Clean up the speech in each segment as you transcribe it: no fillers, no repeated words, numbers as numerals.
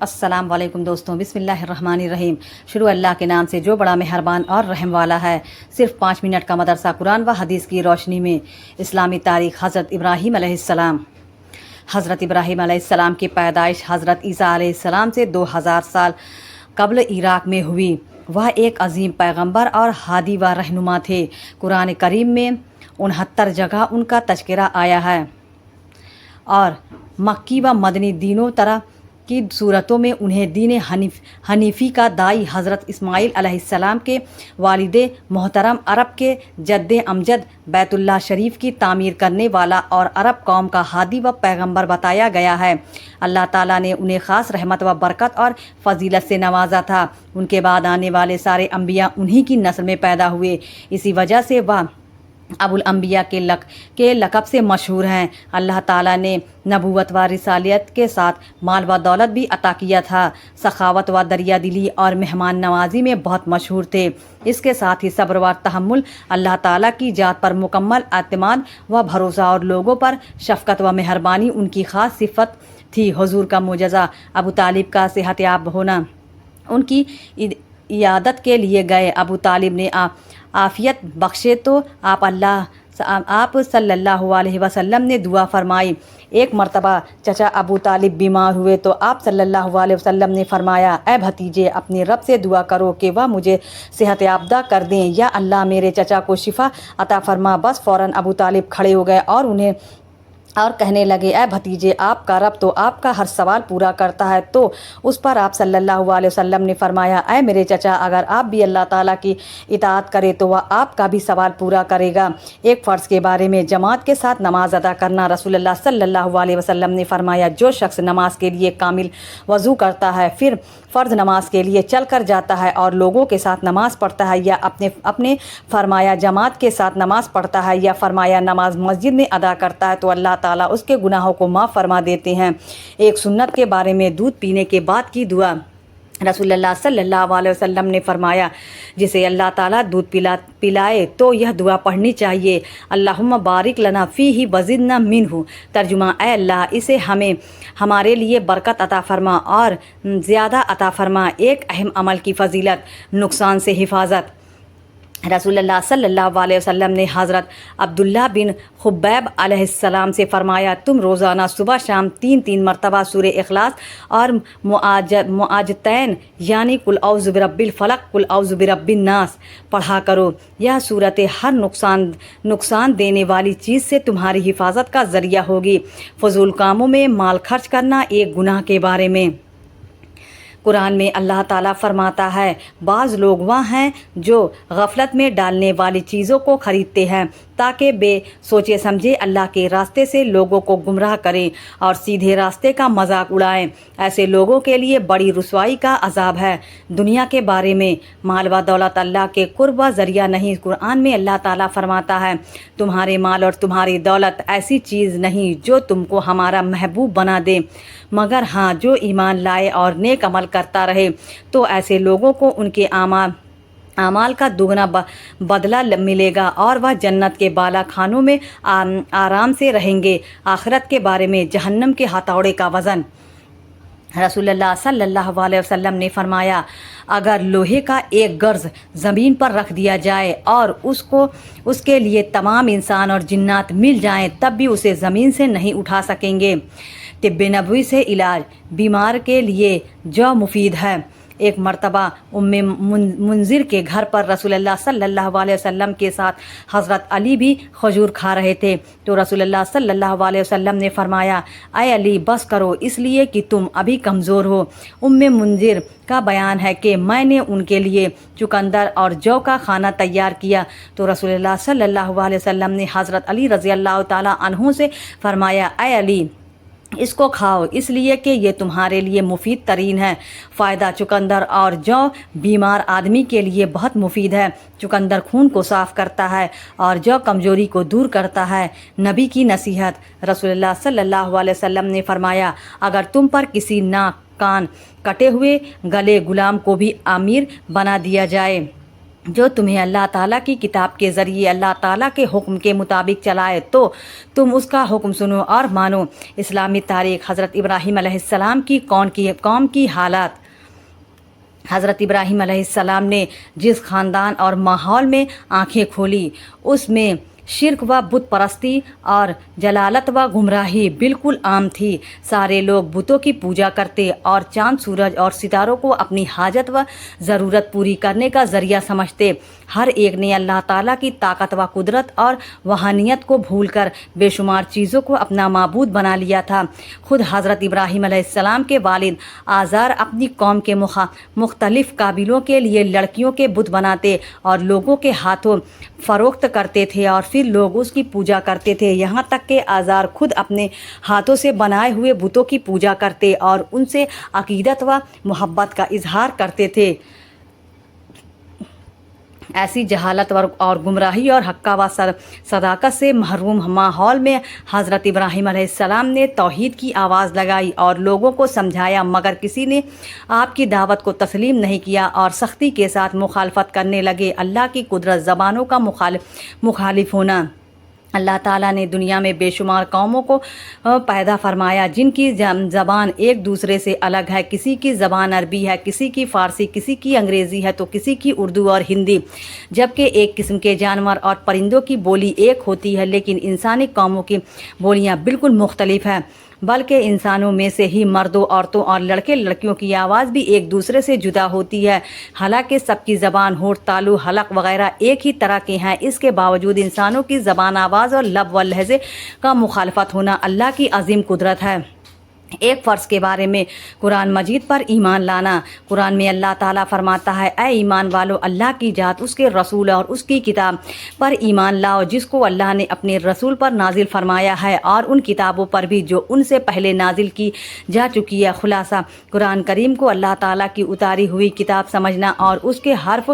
السلام علیکم دوستوں، بسم اللہ الرحمن الرحیم۔ شروع اللہ کے نام سے جو بڑا مہربان اور رحم والا ہے۔ صرف 5 منٹ کا مدرسہ قرآن و حدیث کی روشنی میں اسلامی تاریخ۔ حضرت ابراہیم علیہ السلام۔ حضرت ابراہیم علیہ السلام کی پیدائش حضرت عیسیٰ علیہ السلام سے 2000 سال قبل عراق میں ہوئی۔ وہ ایک عظیم پیغمبر اور ہادی و رہنما تھے۔ قرآن کریم میں 69 جگہ ان کا تذکرہ آیا ہے اور مکی و مدنی دینوں طرح کی صورتوں میں انہیں دین حنیفی کا داعی حضرت اسماعیل علیہ السلام کے والد محترم، عرب کے جد امجد، بیت اللہ شریف کی تعمیر کرنے والا اور عرب قوم کا ہادی و پیغمبر بتایا گیا ہے۔ اللہ تعالیٰ نے انہیں خاص رحمت و برکت اور فضیلت سے نوازا تھا۔ ان کے بعد آنے والے سارے انبیاء انہی کی نسل میں پیدا ہوئے، اسی وجہ سے وہ ابو الانبیاء کے لقب سے مشہور ہیں۔ اللہ تعالیٰ نے نبوت و رسالت کے ساتھ مال و دولت بھی عطا کیا تھا۔ سخاوت و دریا دلی اور مہمان نوازی میں بہت مشہور تھے۔ اس کے ساتھ ہی صبر و تحمل، اللہ تعالیٰ کی ذات پر مکمل اعتماد و بھروسہ اور لوگوں پر شفقت و مہربانی ان کی خاص صفت تھی۔ حضور کا معجزہ ابو طالب کا صحت یاب ہونا۔ ان کی عیادت کے لیے گئے، ابو طالب نے عافیت بخشے تو آپ صلی اللہ علیہ وسلم نے دعا فرمائی۔ ایک مرتبہ چچا ابو طالب بیمار ہوئے تو آپ صلی اللہ علیہ وسلم نے فرمایا، اے بھتیجے، اپنے رب سے دعا کرو کہ وہ مجھے صحت یافتہ کر دیں، یا اللہ میرے چچا کو شفا عطا فرما۔ بس فوراً ابو طالب کھڑے ہو گئے اور کہنے لگے، اے بھتیجے، آپ کا رب تو آپ کا ہر سوال پورا کرتا ہے۔ تو اس پر آپ صلی اللہ علیہ وسلم نے فرمایا، اے میرے چچا، اگر آپ بھی اللہ تعالیٰ کی اطاعت کرے تو وہ آپ کا بھی سوال پورا کرے گا۔ ایک فرض کے بارے میں جماعت کے ساتھ نماز ادا کرنا۔ رسول اللہ صلی اللہ علیہ وسلم نے فرمایا، جو شخص نماز کے لیے کامل وضو کرتا ہے، پھر فرض نماز کے لیے چل کر جاتا ہے اور لوگوں کے ساتھ نماز پڑھتا ہے، یا اپنے فرمایا جماعت کے ساتھ نماز پڑھتا ہے، یا فرمایا نماز مسجد میں ادا کرتا ہے، تو اللہ تعالیٰ اس کے گناہوں کو معاف فرما دیتے ہیں۔ ایک سنت کے بارے میں دودھ پینے کے بعد کی دعا۔ رسول اللہ صلی اللہ علیہ وسلم نے فرمایا، جسے اللہ تعالیٰ دودھ پلائے تو یہ دعا پڑھنی چاہیے، اللہم بارک لنا فیہ وزدنا منہ۔ ترجمہ، اے اللہ، اسے ہمارے لیے برکت عطا فرما اور زیادہ عطا فرما۔ ایک اہم عمل کی فضیلت، نقصان سے حفاظت۔ رسول اللہ صلی اللہ علیہ وسلم نے حضرت عبداللہ بن خبیب علیہ السلام سے فرمایا، تم روزانہ صبح شام 3 مرتبہ سورہ اخلاص اور معوذتین یعنی قل اعوذ برب الفلق، قل اعوذ برب الناس پڑھا کرو۔ یہ صورت ہر نقصان دینے والی چیز سے تمہاری حفاظت کا ذریعہ ہوگی۔ فضول کاموں میں مال خرچ کرنا ایک گناہ کے بارے میں قرآن میں اللہ تعالیٰ فرماتا ہے، بعض لوگ وہ ہیں جو غفلت میں ڈالنے والی چیزوں کو خریدتے ہیں تاکہ بے سوچے سمجھے اللہ کے راستے سے لوگوں کو گمراہ کریں اور سیدھے راستے کا مذاق اڑائیں۔ ایسے لوگوں کے لیے بڑی رسوائی کا عذاب ہے۔ دنیا کے بارے میں، مال و دولت اللہ کے قرب و ذریعہ نہیں۔ قرآن میں اللہ تعالیٰ فرماتا ہے، تمہارے مال اور تمہاری دولت ایسی چیز نہیں جو تم کو ہمارا محبوب بنا دے، مگر ہاں جو ایمان لائے اور نیک عمل کرتا رہے، تو ایسے لوگوں کو ان کے اعمال کا دگنا بدلہ ملے گا اور وہ جنت کے بالا خانوں میں آرام سے رہیں گے۔ آخرت کے بارے میں، جہنم کے ہتھوڑے کا وزن۔ رسول اللہ صلی اللہ علیہ وسلم نے فرمایا، اگر لوہے کا ایک گرز زمین پر رکھ دیا جائے اور اس کے لیے تمام انسان اور جنات مل جائیں، تب بھی اسے زمین سے نہیں اٹھا سکیں گے۔ طب نبوی سے علاج، بیمار کے لیے جو مفید ہے۔ ایک مرتبہ ام منذر کے گھر پر رسول اللہ صلی اللہ علیہ وسلم کے ساتھ حضرت علی بھی کھجور کھا رہے تھے، تو رسول اللہ صلی اللہ علیہ وسلم نے فرمایا، اے علی، بس کرو، اس لیے کہ تم ابھی کمزور ہو۔ ام منذر کا بیان ہے کہ میں نے ان کے لیے چقندر اور جو کا کھانا تیار کیا، تو رسول اللہ صلی اللہ علیہ وسلم نے حضرت علی رضی اللہ تعالیٰ عنہ سے فرمایا، اے علی، اس کو کھاؤ، اس لیے کہ یہ تمہارے لیے مفید ترین ہے۔ فائدہ، چقندر اور جو بیمار آدمی کے لیے بہت مفید ہے۔ چقندر خون کو صاف کرتا ہے اور جو کمزوری کو دور کرتا ہے۔ نبی کی نصیحت، رسول اللہ صلی اللہ علیہ وسلم نے فرمایا، اگر تم پر کسی ناک، کان کٹے ہوئے گلے غلام کو بھی امیر بنا دیا جائے جو تمہیں اللہ تعالیٰ کی کتاب کے ذریعے اللہ تعالیٰ کے حکم کے مطابق چلائے تو تم اس کا حکم سنو اور مانو۔ اسلامی تاریخ حضرت ابراہیم علیہ السلام کی قوم کی حالات۔ حضرت ابراہیم علیہ السلام نے جس خاندان اور ماحول میں آنکھیں کھولی اس میں شرک و بت پرستی اور جلالت و گمراہی بالکل عام تھی۔ سارے لوگ بتوں کی پوجا کرتے اور چاند سورج اور ستاروں کو اپنی حاجت و ضرورت پوری کرنے کا ذریعہ سمجھتے۔ ہر ایک نے اللہ تعالیٰ کی طاقت و قدرت اور وحانیت کو بھول کر بے شمار چیزوں کو اپنا معبود بنا لیا تھا۔ خود حضرت ابراہیم علیہ السلام کے والد آزار اپنی قوم کے مختلف قبیلوں کے لیے لڑکیوں کے بت بناتے اور لوگوں کے ہاتھوں فروخت کرتے تھے اور پھر لوگ اس کی پوجا کرتے تھے، یہاں تک کہ آزار خود اپنے ہاتھوں سے بنائے ہوئے بتوں کی پوجا کرتے اور ان سے عقیدت و محبت کا اظہار کرتے تھے۔ ایسی جہالت اور گمراہی اور حقہ و صداقت سے محروم ماحول میں حضرت ابراہیم علیہ السلام نے توحید کی آواز لگائی اور لوگوں کو سمجھایا، مگر کسی نے آپ کی دعوت کو تسلیم نہیں کیا اور سختی کے ساتھ مخالفت کرنے لگے۔ اللہ کی قدرت زبانوں کا مخالف ہونا۔ اللہ تعالیٰ نے دنیا میں بے شمار قوموں کو پیدا فرمایا جن کی زبان ایک دوسرے سے الگ ہے۔ کسی کی زبان عربی ہے، کسی کی فارسی، کسی کی انگریزی ہے تو کسی کی اردو اور ہندی، جبکہ ایک قسم کے جانور اور پرندوں کی بولی ایک ہوتی ہے، لیکن انسانی قوموں کی بولیاں بالکل مختلف ہیں۔ بلکہ انسانوں میں سے ہی مردوں، عورتوں اور لڑکے لڑکیوں کی آواز بھی ایک دوسرے سے جدا ہوتی ہے، حالانکہ سب کی زبان، ہونٹ، تالو، حلق وغیرہ ایک ہی طرح کے ہیں۔ اس کے باوجود انسانوں کی زبان، آواز اور لب و لہجے کا مخالفت ہونا اللہ کی عظیم قدرت ہے۔ ایک فرض کے بارے میں قرآن مجید پر ایمان لانا۔ قرآن میں اللہ تعالیٰ فرماتا ہے، اے ایمان والو، اللہ کی ذات، اس کے رسول اور اس کی کتاب پر ایمان لاؤ جس کو اللہ نے اپنے رسول پر نازل فرمایا ہے اور ان کتابوں پر بھی جو ان سے پہلے نازل کی جا چکی ہے۔ خلاصہ، قرآن کریم کو اللہ تعالیٰ کی اتاری ہوئی کتاب سمجھنا اور اس کے حرف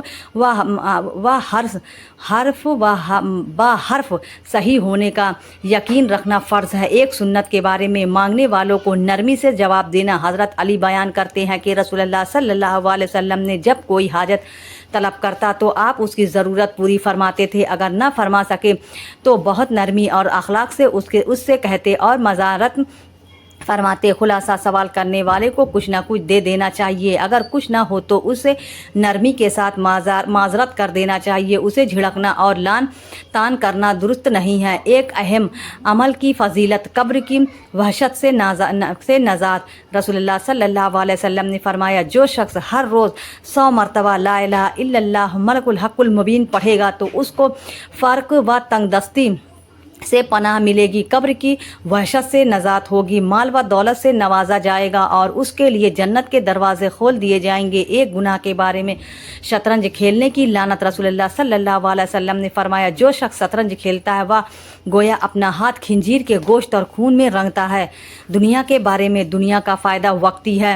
با حرف صحیح ہونے کا یقین رکھنا فرض ہے۔ ایک سنت کے بارے میں مانگنے والوں کو نرمی سے جواب دینا۔ حضرت علی بیان کرتے ہیں کہ رسول اللہ صلی اللہ علیہ وسلم نے جب کوئی حاجت طلب کرتا تو آپ اس کی ضرورت پوری فرماتے تھے، اگر نہ فرما سکے تو بہت نرمی اور اخلاق سے اس سے کہتے اور معذرت فرماتے۔ خلاصہ، سوال کرنے والے کو کچھ نہ کچھ دے دینا چاہیے، اگر کچھ نہ ہو تو اسے نرمی کے ساتھ معذرت کر دینا چاہیے۔ اسے جھڑکنا اور لان تان کرنا درست نہیں ہے۔ ایک اہم عمل کی فضیلت، قبر کی وحشت سے نجات۔ رسول اللہ صلی اللہ علیہ وسلم نے فرمایا، جو شخص ہر روز 100 مرتبہ لا الہ الا اللہ ملک الحق المبین پڑھے گا تو اس کو فرق و تنگ دستی سے پناہ ملے گی، قبر کی وحشت سے نجات ہوگی، مال و دولت سے نوازا جائے گا اور اس کے لیے جنت کے دروازے کھول دیے جائیں گے۔ ایک گناہ کے بارے میں شطرنج کھیلنے کی لعنت۔ رسول اللہ صلی اللہ علیہ وسلم نے فرمایا، جو شخص شطرنج کھیلتا ہے وہ گویا اپنا ہاتھ خنزیر کے گوشت اور خون میں رنگتا ہے۔ دنیا کے بارے میں، دنیا کا فائدہ وقتی ہے۔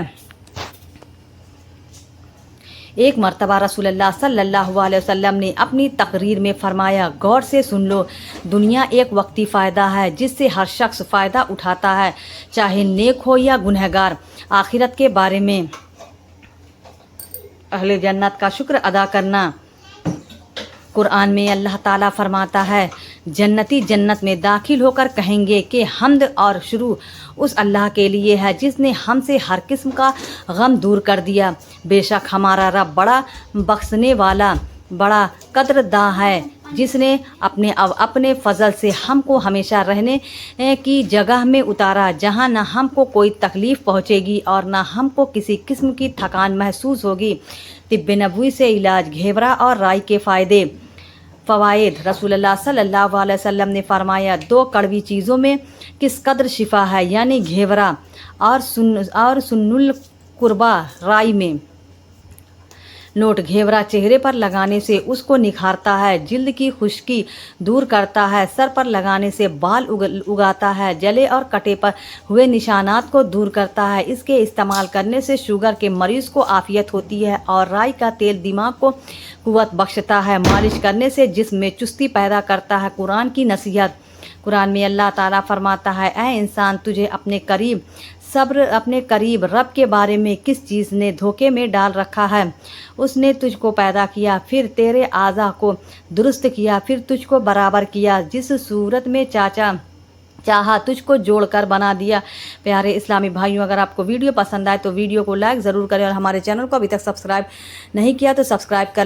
ایک مرتبہ رسول اللہ صلی اللہ علیہ وسلم نے اپنی تقریر میں فرمایا، غور سے سن لو، دنیا ایک وقتی فائدہ ہے جس سے ہر شخص فائدہ اٹھاتا ہے، چاہے نیک ہو یا گنہگار۔ آخرت کے بارے میں اہل جنت کا شکر ادا کرنا۔ قرآن میں اللہ تعالیٰ فرماتا ہے، جنتی جنت میں داخل ہو کر کہیں گے کہ حمد اور شکر اس اللہ کے لیے ہے جس نے ہم سے ہر قسم کا غم دور کر دیا۔ بے شک ہمارا رب بڑا بخشنے والا، بڑا قدرداں ہے، جس نے اپنے فضل سے ہم کو ہمیشہ رہنے کی جگہ میں اتارا جہاں نہ ہم کو کوئی تکلیف پہنچے گی اور نہ ہم کو کسی قسم کی تھکان محسوس ہوگی۔ طب نبوی سے علاج، گھیورا اور رائی کے فوائد۔ رسول اللہ صلی اللہ علیہ وسلم نے فرمایا، 2 کڑوی چیزوں میں کس قدر شفا ہے، یعنی گھیورا اور سن القربا رائی میں۔ نوٹ: گھیورا چہرے پر لگانے سے اس کو نکھارتا ہے، جلد کی خشکی دور کرتا ہے، سر پر لگانے سے بال اگاتا ہے، جلے اور کٹے پر ہوئے نشانات کو دور کرتا ہے۔ اس کے استعمال کرنے سے شوگر کے مریض کو عافیت ہوتی ہے اور رائی کا تیل دماغ کو قوت بخشتا ہے، مالش کرنے سے جسم میں چستی پیدا کرتا ہے۔ قرآن کی نصیحت۔ قرآن میں اللہ تعالیٰ فرماتا ہے، اے انسان، تجھے اپنے قریب صبر اپنے قریب رب کے بارے میں کس چیز نے دھوکے میں ڈال رکھا ہے؟ اس نے تجھ کو پیدا کیا، پھر تیرے اعضاء کو درست کیا، پھر تجھ کو برابر کیا، جس صورت میں چاہا تجھ کو جوڑ کر بنا دیا۔ پیارے اسلامی بھائیوں، اگر آپ کو ویڈیو پسند آئے تو ویڈیو کو لائک ضرور کریں، اور ہمارے چینل کو ابھی تک سبسکرائب نہیں کیا تو سبسکرائب کر